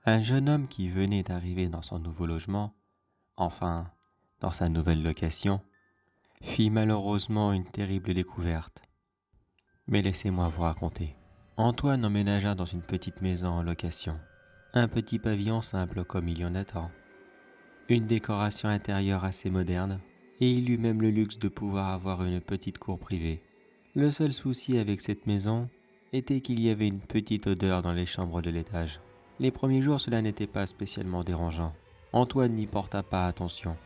Un jeune homme qui venait d'arriver dans son nouveau logement, enfin, dans sa nouvelle location, fit malheureusement une terrible découverte. Mais laissez-moi vous raconter. Antoine emménagea dans une petite maison en location. Un petit pavillon simple comme il y en a tant. Une décoration intérieure assez moderne, et il eut même le luxe de pouvoir avoir une petite cour privée. Le seul souci avec cette maison était qu'il y avait une petite odeur dans les chambres de l'étage. Les premiers jours, cela n'était pas spécialement dérangeant. Antoine n'y porta pas attention.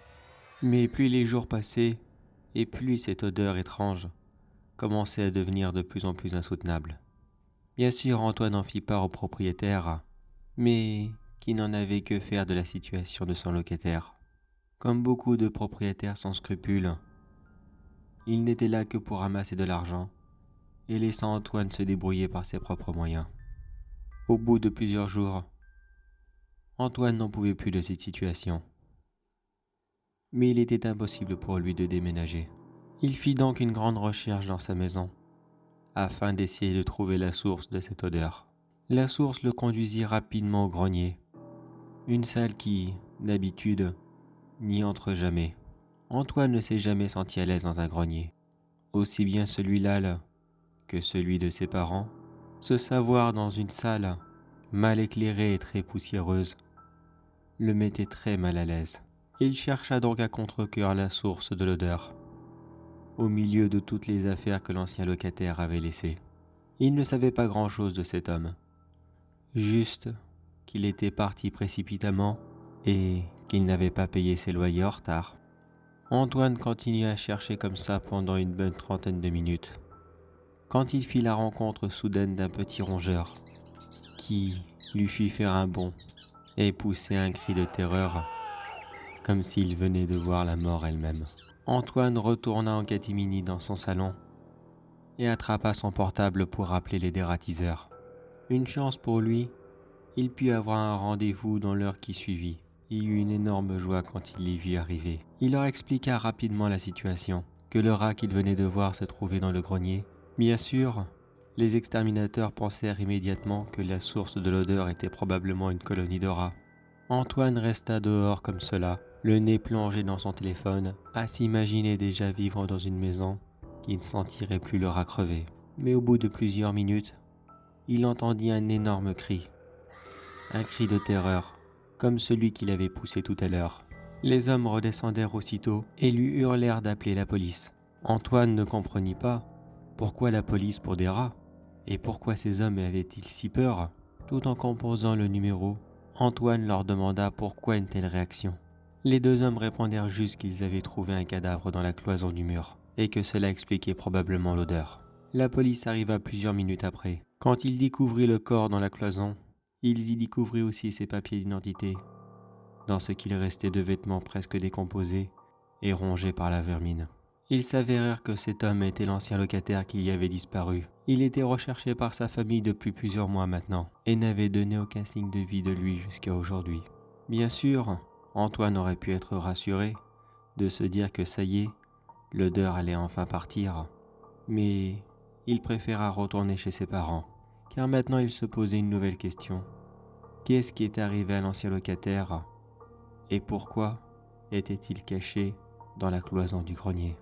Mais plus les jours passaient, et plus cette odeur étrange commençait à devenir de plus en plus insoutenable. Bien sûr, Antoine en fit part au propriétaire, mais qui n'en avait que faire de la situation de son locataire. Comme beaucoup de propriétaires sans scrupules, il n'était là que pour ramasser de l'argent et laissant Antoine se débrouiller par ses propres moyens. Au bout de plusieurs jours, Antoine n'en pouvait plus de cette situation. Mais il était impossible pour lui de déménager. Il fit donc une grande recherche dans sa maison, afin d'essayer de trouver la source de cette odeur. La source le conduisit rapidement au grenier, une salle qui, d'habitude, n'y entre jamais. Antoine ne s'est jamais senti à l'aise dans un grenier, aussi bien celui-là que celui de ses parents. Se savoir dans une salle mal éclairée et très poussiéreuse le mettait très mal à l'aise. Il chercha donc à contre-cœur la source de l'odeur, au milieu de toutes les affaires que l'ancien locataire avait laissées. Il ne savait pas grand-chose de cet homme, juste qu'il était parti précipitamment et qu'il n'avait pas payé ses loyers en retard. Antoine continua à chercher comme ça pendant une bonne trentaine de minutes, quand il fit la rencontre soudaine d'un petit rongeur qui lui fit faire un bond et pousser un cri de terreur, comme s'il venait de voir la mort elle-même. Antoine retourna en catimini dans son salon et attrapa son portable pour appeler les dératiseurs. Une chance pour lui, il put avoir un rendez-vous dans l'heure qui suivit. Il eut une énorme joie quand il les vit arriver. Il leur expliqua rapidement la situation, que le rat qu'il venait de voir se trouvait dans le grenier. Bien sûr, les exterminateurs pensèrent immédiatement que la source de l'odeur était probablement une colonie de rats. Antoine resta dehors comme cela, le nez plongé dans son téléphone, à s'imaginer déjà vivre dans une maison qui ne sentirait plus le rat crever. Mais au bout de plusieurs minutes, il entendit un énorme cri. Un cri de terreur, comme celui qu'il avait poussé tout à l'heure. Les hommes redescendèrent aussitôt et lui hurlèrent d'appeler la police. Antoine ne comprenait pas pourquoi la police pour des rats, et pourquoi ces hommes avaient-ils si peur. Tout en composant le numéro, Antoine leur demanda pourquoi une telle réaction. Les deux hommes répondirent juste qu'ils avaient trouvé un cadavre dans la cloison du mur, et que cela expliquait probablement l'odeur. La police arriva plusieurs minutes après. Quand ils découvrirent le corps dans la cloison, ils y découvrirent aussi ses papiers d'identité, dans ce qu'il restait de vêtements presque décomposés et rongés par la vermine. Il s'avérèrent que cet homme était l'ancien locataire qui y avait disparu. Il était recherché par sa famille depuis plusieurs mois maintenant, et n'avait donné aucun signe de vie de lui jusqu'à aujourd'hui. Bien sûr, Antoine aurait pu être rassuré de se dire que ça y est, l'odeur allait enfin partir, mais il préféra retourner chez ses parents, car maintenant il se posait une nouvelle question. Qu'est-ce qui est arrivé à l'ancien locataire et pourquoi était-il caché dans la cloison du grenier ?